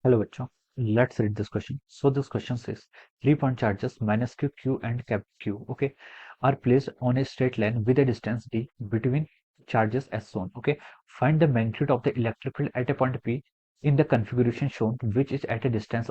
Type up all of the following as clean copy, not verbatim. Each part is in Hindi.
Hello, bachcho. Let's read this question. So this question says, 3-point charges minus q, q and cap q, okay, are placed on a straight line with a distance d between charges as shown. Okay, find the magnitude of the electric field at a point P in the configuration shown, which is at a distance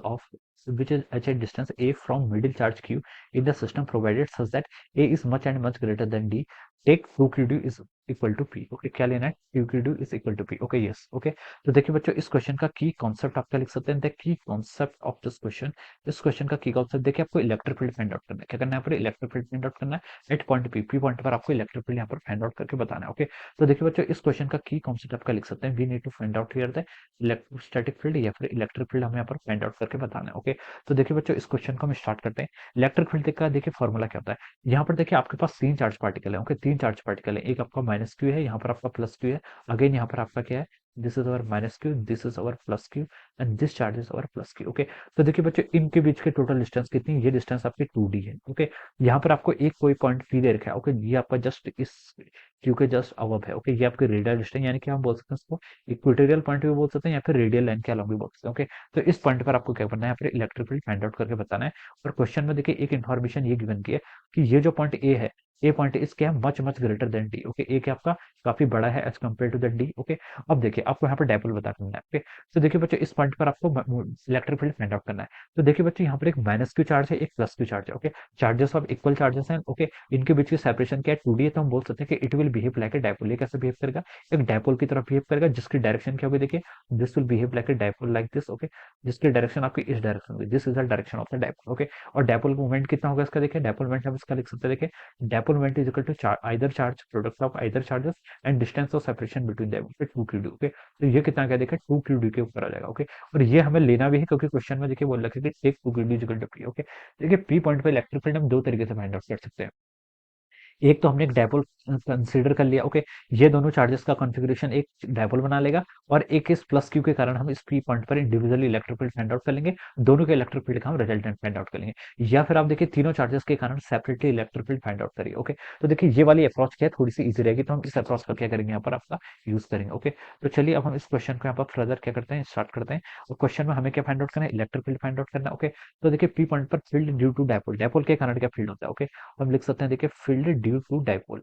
a from middle charge q in the system provided such that a is much and much greater than d. Take 2qd is equal to p. Okay, क्या लेना है? 2qd is equal to p. Okay, yes. Okay, तो देखिए बच्चों, इस क्वेश्चन का की कॉन्सेप्ट आप क्या लिख सकते हैं? The key concept of this question, इस क्वेश्चन का की कॉन्सेप्ट देखिए, आपको इलेक्ट्रिक फील्ड फाइंड आउट करना है। क्या करना है? यहाँ पर इलेक्ट्रिक फील्ड फाइंड आउट करना है at point P. P point पर आपको इलेक्ट्रिक फील्ड यहाँ पर फाइंड आउट करके बताना है। ओके, तो देखिए बच्चों, इस क्वेश्चन का की कॉन्सेप्ट आप क्या लिख सकते हैं? We need to find out here the electrostatic field या फिर इलेक्ट्रिक फील्ड हमें यहाँ पर फाइंड आउट करके बताना है। ओके, तो देखिए बच्चों, इस क्वेश्चन को हम स्टार्ट करते हैं। इलेक्ट्रिक फील्ड का देखिए फॉर्मूला क्या होता है? यहाँ पर देखिए आपके पास तीन चार्ज पार्टिकल है। ओके, तीन चार्ज पार्टिकल है। एक आपका माइनस क्यू है, यहाँ पर आपका प्लस क्यू है। अगेन यहाँ पर आपका क्या है? This is our minus Q, this is our plus Q and this charge is our plus Q. Okay, तो देखिए बच्चों, इनके बीच के टोटल डिस्टेंस कितनी है? ये डिस्टेंस आपकी 2d है। ओके, यहाँ पर आपको एक कोई पॉइंट पी दे रखा है। ओके, ये आपका जस्ट इस क्यू के जस्ट अबव है। ओके, ये आपके रेडियल डिस्टेंस, यानी कि हम बोल सकते हैं इसको इक्वेटोरियल पॉइंट भी बोल सकते हैं या फिर रेडियल लाइन के अलोंग भी बोल सकते हैं। ओके, तो इस पॉइंट पर आपको क्या करना है? यहाँ पर इलेक्ट्रिक फील्ड फाइंड आउट करके बताना है। और क्वेश्चन में देखिए एक इन्फॉर्मेशन ये गिवन की है कि ये जो पॉइंट ए है, ए पॉइंट इसके है much much greater than D. Okay, A क्या आपका काफी बड़ा है as compared to the D. Okay, अब देखिए आपको यहाँ पर डायपोल बता करना है। ओके, तो देखिए बच्चों, इस पॉइंट पर आपको इलेक्ट्रिक फील्ड फाइंड आउट करना है। तो देखिए बच्चों, यहाँ पर एक माइनस क्यू चार्ज है, एक प्लस क्यू चार्ज है। Okay, charges of equal charges हैं। ओके, इनके बीच की सेपरेशन क्या है? 2d है, तो हम बोल सकते हैं कि it will behave like a dipole. ये कैसे बिहेव करेगा? एक डायपोल की तरफ बिहेव करेगा, जिसकी डायरेक्शन क्या होगी? देखिए, this will behave like a dipole like this. Okay, जिसकी डायरेक्शन आपकी इस डायरेक्शन होगी, this is the direction of the dipole. Okay, और डायपोल मूवमेंट कितना होगा इसका? देखिए, डायपोल मूवमेंट हम इसका लिख सकते हैं। देखिए, dipole movement is equal to either charge product of either charges and distance of separation between them, 2qd। Okay, तो ये कितना क्या? देखिए 2qd के ऊपर आ जाएगा। ओके, और ये हमें लेना भी है क्योंकि क्वेश्चन में देखिए बोल रखा है कि take 2qd is equal to p। Okay, देखिए पी पॉइंट पे इलेक्ट्रिक फील्ड हम दो तरीके से फाइंड आउट कर सकते हैं। एक तो हमने एक डायपोल कंसीडर कर लिया। ओके, ये दोनों चार्जेस का कॉन्फ़िगरेशन एक डायपोल बना लेगा और एक इस प्लस क्यू के कारण हम इस पी पॉइंट पर individually electric field find out कर लेंगे। दोनों के इलेक्ट्रिक फील्ड का हम रिजल्टेंट फाइंड आउट कर लेंगे। या फिर आप देखिए तीनों चार्जेस के कारण separately electric field find out करिए। ओके, तो देखिए ये वाली अप्रोच क्या है, थोड़ी सी इजी रहेगी, तो हम इस अप्रोच का क्या करेंगे? यहाँ पर आपका यूज करेंगे। ओके, तो चलिए अब हम इस क्वेश्चन को यहाँ पर फर्दर क्या करते हैं, स्टार्ट करते हैं। और क्वेश्चन में हमें क्या फाइंड आउट करना है? इलेक्ट्रिक फील्ड फाइंड आउट करना है। ओके, तो देखिए पी पॉइंट पर field due to dipole, dipole के कारण क्या फील्ड होता है? ओके, हम लिख सकते हैं देखिए field due to dipole,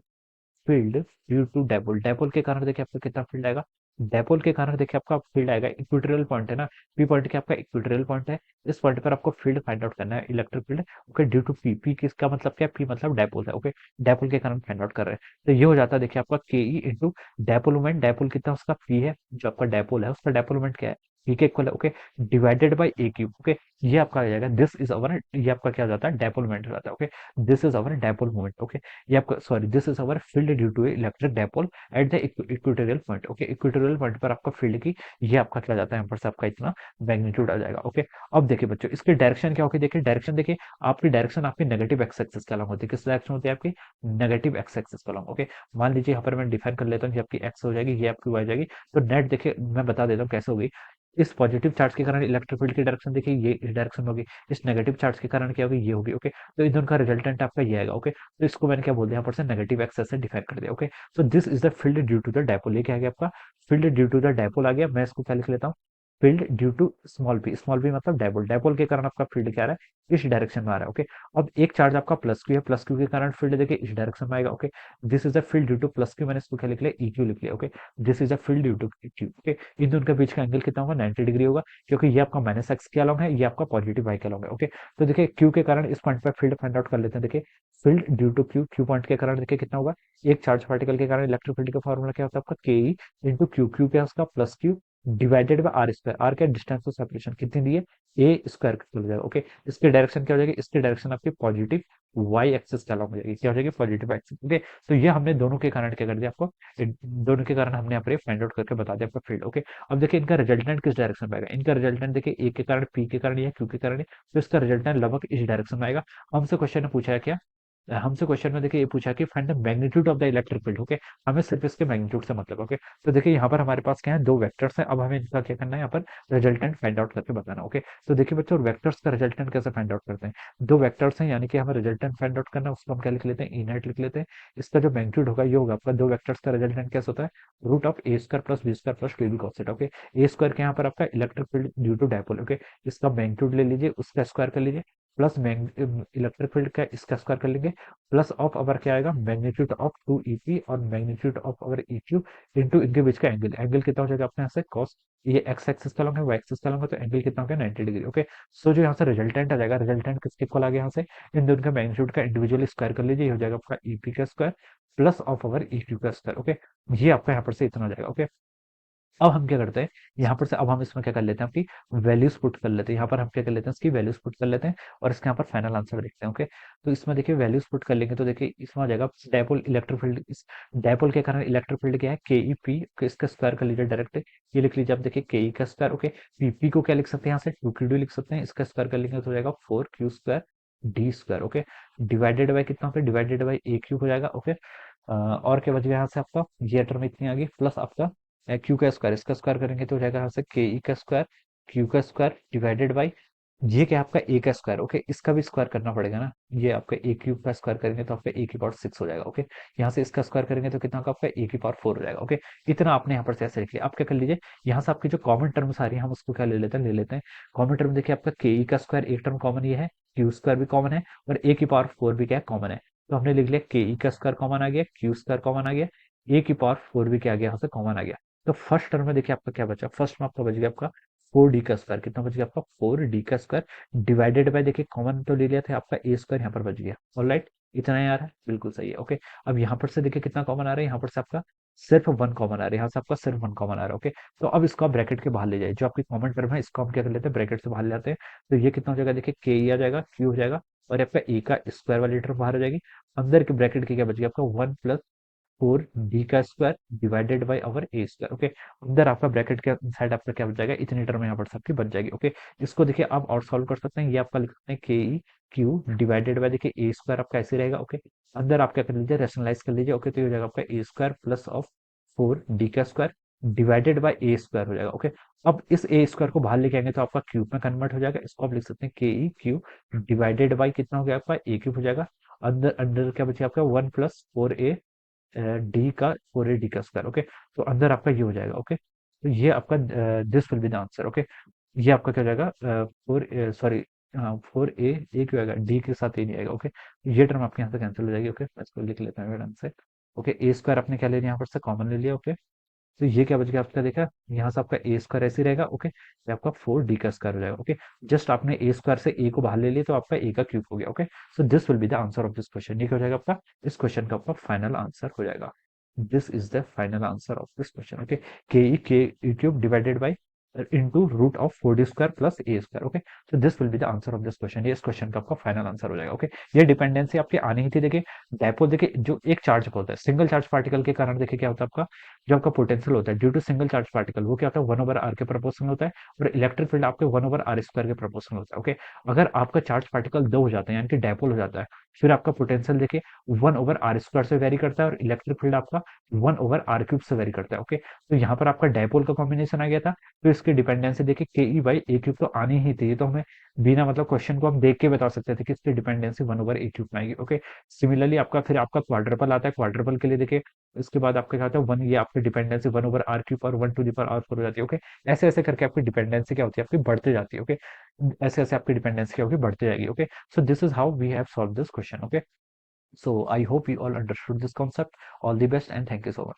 field due to dipole. Dipole के कारण देखिए आपका कितना फील्ड आएगा? डायपोल के कारण देखिए आपका फील्ड आएगा, इक्वेटोरियल पॉइंट है ना, पी पॉइंट के आपका इक्वेटोरियल पॉइंट है। इस पॉइंट पर आपको फील्ड फाइंड आउट करना है, electric field. Okay, due to P, P किसका मतलब क्या है? पी मतलब डायपोल है। ओके, डायपोल के कारण फाइंड आउट कर रहे हैं, तो ये हो जाता है देखिए आपका के E into dipole moment. Dipole कितना उसका पी है, जो आपका डायपोल है उसका डायपोल मोमेंट क्या है? पी के इक्वल है। Okay, divided by A cube. Okay, ये आपका आ जाएगा, दिस इज अवर, ये आपका क्या हो जाता है? डायपोल मोमेंट हो जाता है। Okay, this is our dipole moment. Okay, ये आपका sorry, this is our field due to electric dipole at the equatorial point. Okay, equatorial point पर आपका फील्ड की ये आपका क्या जाता है? यहाँ पर से आपका इतना मैग्नीट्यूड आ जाएगा। ओके, अब देखिए बच्चों, इसकी डायरेक्शन क्या होगी? देखिए डायरेक्शन, देखिए आपकी डायरेक्शन आपकी नेगेटिव एक्स एक्सिस के अलॉन्ग होती है। किस डायरेक्शन होती है? आपकी नेगेटिव एक्स एक्सिस के अलॉन्ग। ओके, मान लीजिए यहाँ पर मैं डिफाइन कर लेता हूँ, ये आपकी एक्स हो जाएगी, ये आपकी वाई जाएगी। तो नेट देखिए मैं बता देता हूँ कैसे होगी। इस पॉजिटिव चार्ज के कारण इलेक्ट्रिक फील्ड की डायरेक्शन देखिए ये इस डायरेक्शन में होगी, इस नेगेटिव चार्ज के कारण क्या होगी? ये होगी। ओके, तो इन दोनों का रिजल्टेंट आपका ये आएगा। ओके, तो इसको मैंने क्या बोल दिया यहाँ पर से? नेगेटिव एक्सेस से डिफाइन कर दिया। Okay, so this is the field due to the dipole. ये क्या आ गया आपका? Field due to the dipole आ गया। मैं इसको क्या लिख लेता हूँ? Field due to small P मतलब डायपोल। डायपोल के कारण आपका फील्ड क्या आ रहा है? इस डायरेक्शन में आ रहा है। ओके, अब एक चार्ज आपका प्लस क्यू है, प्लस क्यू के कारण फील्ड देखिए इस डायरेक्शन में आएगा। Okay, this is the field due to plus Q, मैंने इसको क्या लिख लिया? ई क्यू लिख लिया। Okay, this is the field due to Q. Okay, इन दोनों के बीच का एंगल कितना होगा? 90 डिग्री होगा, क्योंकि ये आपका माइनस एक्स के अलॉन्ग है, ये आपका पॉजिटिव वाई के अलॉन्ग है। ओके, तो देखिए क्यू के कारण इस पॉइंट पर फील्ड फाइंड आउट कर लेते हैं। देखिए field due to Q, Q point के कारण देखिए कितना होगा? एक चार्ज पार्टिकल के कारण इलेक्ट्रिक फील्ड का फॉर्मूला क्या होता है आपका? के ई इंटू क्यू। क्यू क्या है उसका? Plus Q divided by R square. R क्या? डिस्टेंस ऑफ सेपरेशन कितनी दी है? ए स्क्वायर चल जाएगा। ओके, इसकी डायरेक्शन क्या हो जाएगी? इसकी डायरेक्शन आपकी पॉजिटिव वाई एक्सिस के अलॉन्ग हो जाएगी। क्या हो जाएगी? Positive axis. ओके, तो ये हमने दोनों के कारण क्या कर दिया आपको? दोनों के कारण हमने यहाँ पर फाइंड आउट करके बता दिया आपका फील्ड। ओके, अब देखिए इनका रिजल्टेंट किस डायरेक्शन में आएगा? इनका रिजल्टेंट देखिए ए के कारण, पी के कारण या क्यू के कारण, तो इसका रिजल्टेंट लगभग इस डायरेक्शन में आएगा। हमसे क्वेश्चन ने पूछा है क्या? हमसे क्वेश्चन में देखिए ये पूछा कि find the magnitude of the electric field. Okay, हमें सिर्फ इसके मैग्नीट्यूड से मतलब। ओके, तो देखिए यहाँ पर हमारे पास क्या है, दो वेक्टर्स हैं। अब हमें इनका क्या करना है, यहाँ पर रिजल्टेंट फाइंड आउट करके बताना। ओके, तो देखिए बच्चों, वेक्टर्स का रिजल्टेंट कैसे फाइंड आउट करते हैं। दो वेक्टर्स हैं, यानी कि हमें रिजल्टेंट फाइंड आउट करना है, उसको हम क्या लिख लेते हैं, ई नेट लिख लेते हैं। इसका जो मैग्नीट्यूड होगा ये होगा आपका, दो वेक्टर्स का रिजल्टेंट कैसे होता है, root of A square plus B square plus 2b cos theta. Okay, A square के यहाँ पर आपका electric field due to dipole. Okay, इसका मैग्नीट्यूड ले लीजिए, उसका स्क्वायर कर लीजिए, प्लस इलेक्ट्रिक फील्ड का इसका स्क्वायर कर लेंगे, प्लस ऑफ अवर क्या आएगा, मैग्नीट्यूड ऑफ 2EP और magnitude of our EQ into इनके बीच का एंगल। एंगल कितना हो जाएगा अपने यहाँ से कॉस, ये एक्स एक्सिस का लॉन्ग है, वाई एक्सिस का लॉन्ग है, तो एंगल कितना हो गया 90 डिग्री। ओके, सो जो यहाँ से रिजल्टेंट आ जाएगा, रिजल्टेंट किसके इक्वल आ गया यहाँ से, इन दोनों का मैग्नीट्यूड का इंडिविजुअली स्क्वायर कर लीजिए, ये हो जाएगा आपका EP का square plus of our EQ का स्क्वायर। ओके, ये आपका यहाँ पर से इतना हो जाएगा। ओके, अब हम क्या करते हैं, यहाँ पर से अब हम इसमें क्या कर लेते हैं, आपकी वैल्यूज पुट कर लेते हैं। यहाँ पर हम क्या कर लेते हैं, इसकी वैल्यूज पुट कर लेते हैं और इसके यहाँ पर फाइनल आंसर देखते हैं। ओके, तो इसमें देखिए वैल्यूज पुट कर लेंगे तो देखिए इसमें आ जाएगा डायपोल इलेक्ट्रिक फील्ड। इस डायपोल के कारण इलेक्ट्रिक फील्ड क्या है, KEP, इसका स्क्वायर कर लीजिए डायरेक्ट, ये लिख लीजिए आप, देखिए KE का स्क्वायर। ओके, PP को क्या लिख सकते हैं, यहाँ से 2QD लिख सकते हैं, इसका स्क्वायर कर लेंगे तो हो जाएगा 4Q square D square. Okay, divided by कितना पे, डिवाइडेड बाई AQ हो जाएगा। ओके, और क्या बच गया यहाँ से आपका, ये टर्म इतनी आ गई, प्लस आपका क्यू का स्क्वायर, इसका स्क्वायर करेंगे तो हो जाएगा यहाँ से KE का स्क्वायर क्यू का स्क्वायर डिवाइडेड बाई, ये क्या आपका ए का स्क्वायर। ओके, इसका भी स्क्वायर करना पड़ेगा ना, ये आपका ए क्यूब का स्क्वायर करेंगे तो आपका A की पावर 6 हो जाएगा। ओके, यहाँ से इसका स्क्वायर करेंगे तो कितना होगा आपका A की पावर 4 हो जाएगा। ओके, इतना आपने यहाँ पर से ऐसे लिख लिया। आप क्या कर लीजिए, यहाँ से आपकी जो कॉमन टर्म्स आ रही है हम उसको क्या ले लेते हैं, ले लेते हैं कॉमन टर्म। देखिए आपका KE का स्क्वायर एक टर्म कॉमन ये है, क्यू स्क्वायर भी कॉमन है और A की पावर 4 भी क्या है, कॉमन है। तो हमने लिख लिया KE का स्क्वायर कॉमन आ गया, क्यू स्क्वायर कॉमन आ गया, A की पावर 4 भी क्या आ गया, यहाँ से कॉमन आ गया। तो फर्स्ट टर्म में देखिए आपका क्या बचा, फर्स्ट में आपका बच गया आपका 4D का स्क्वायर, कितना बच गया आपका 4D का स्क्वायर डिवाइडेड बाय, देखिए कॉमन तो ले लिया था आपका ए स्क्वायर, यहाँ पर बच गया। ऑलराइट, इतना ही आ रहा है, बिल्कुल सही है। ओके, अब यहाँ पर से देखिए कितना कॉमन आ रहा है, यहाँ पर से आपका सिर्फ वन कॉमन आ रहा है, यहाँ से आपका सिर्फ वन कॉमन आ रहा है। ओके, तो अब इसको आप ब्रैकेट के बाहर ले जाइए, जो आपकी कॉमन टर्म है इसको हम क्या कर लेते हैं, ब्रैकेट से बाहर ले आते हैं। तो ये कितना हो जाएगा, देखिए KE आ जाएगा, क्यू हो जाएगा और आपका ए का स्क्वायर वाली टर्म बाहर आ जाएगी। अंदर के ब्रैकेट की क्या बच गया आपका 1+4D का square divided by our A square. Okay, अंदर आपका ब्रैकेट के साइड आपका क्या बच जाएगा, इतनी टर्म यहाँ पर सबकी बच जाएगी। ओके, इसको देखिए आप और सॉल्व कर सकते हैं, ये आपका लिख सकते हैं KE क्यू डिवाइडेड बाय, देखिए ए स्क्वायर आपका ऐसे रहेगा। ओके, अंदर आप क्या कर लीजिए, रेशनलाइज कर लीजिए। ओके, तो ये हो जाएगा आपका ए स्क्वायर प्लस ऑफ 4D का square divided by A square हो जाएगा। ओके, अब इस ए स्क्वायर को बाहर लेके आएंगे तो आपका क्यूब में कन्वर्ट हो जाएगा, इसको आप लिख सकते हैं KE क्यू डिवाइडेड बाय कितना हो गया आपका ए क्यूब हो जाएगा। अंदर अंदर क्या बचेगा आपका 1+4A डी का 4A D का स्क्वायर। ओके, तो अंदर आपका ये हो जाएगा। ओके, तो ये आपका this will be the answer. Okay, ये आपका क्या हो जाएगा, 4 हाँ 4A क्यों आएगा, डी के साथ ए नहीं आएगा। ओके, ये टर्म आपके यहाँ से कैंसिल हो जाएगी। ओके, मैं इसको लिख लेता हूँ ढंग से। ओके, ए स्क्वायर आपने क्या ले लिया, यहाँ पर से कॉमन ले लिया। ओके, तो ये क्या बच गया आपका, देखा यहाँ से आपका ए स्क्वायर ऐसे ही रहेगा। ओके, ये आपका 4D का स्क्वायर हो जाएगा। ओके, जस्ट आपने ए स्क्वायर से ए को बाहर ले लिया तो आपका ए का क्यूब हो गया। Okay, so this will be the answer of this question. ये क्या हो जाएगा आपका, इस क्वेश्चन का आपका फाइनल आंसर हो जाएगा। This is the final answer of this question. Okay, K cube divided by into root of 4D square plus A square. Okay, so this will be the answer of this question. ये इस क्वेश्चन का आपका फाइनल आंसर हो जाएगा। ओके, ये डिपेंडेंसी आपकी आनी ही थी। देखिए डायपोल, देखिए जो एक चार्ज होता है सिंगल चार्ज पार्टिकल के कारण, देखिए क्या होता है आपका, जो आपका पोटेंशियल होता है due to single charge particle, वो क्या होता है 1/r के प्रोपोर्शनल होता है और इलेक्ट्रिक फील्ड आपके 1/r स्क्वायर के प्रोपोर्शनल होता है। ओके, अगर आपका चार्ज पार्टिकल दो हो जाते हैं यानी कि डायपोल हो जाता है, फिर आपका पोटेंशियल देखिए 1/r स्क्वायर से वेरी करता है और इलेक्ट्रिक फील्ड आपका 1/r³ से वेरी करता है। ओके, तो यहाँ पर आपका डायपोल का कॉम्बिनेशन आ गया था, तो इसकी डिपेंडेंसी देखिए KE/A³ तो आनी ही थी। ये तो हमें बिना मतलब क्वेश्चन को हम देख के बता सकते थे कि इसकी डिपेंडेंसी 1/A³ में आएगी। ओके, सिमिलरली आपका फिर आपका क्वाड्रपल आता है, क्वाड्रपल के लिए देखिए इसके बाद आपका क्या होता है 1, ये आपकी डिपेंडेंसी 1/r³ और 1 to the power 4 हो जाती है। ओके, ऐसे ऐसे करके आपकी डिपेंडेंसी क्या होती है, आपकी बढ़ते जाती है। ओके, ऐसे ऐसे आपकी डिपेंडेंसी क्या होगी, बढ़ते जाएगी। Okay, so this is how we have solved this question. Okay, so I hope you all understood this concept. All the best and thank you so much.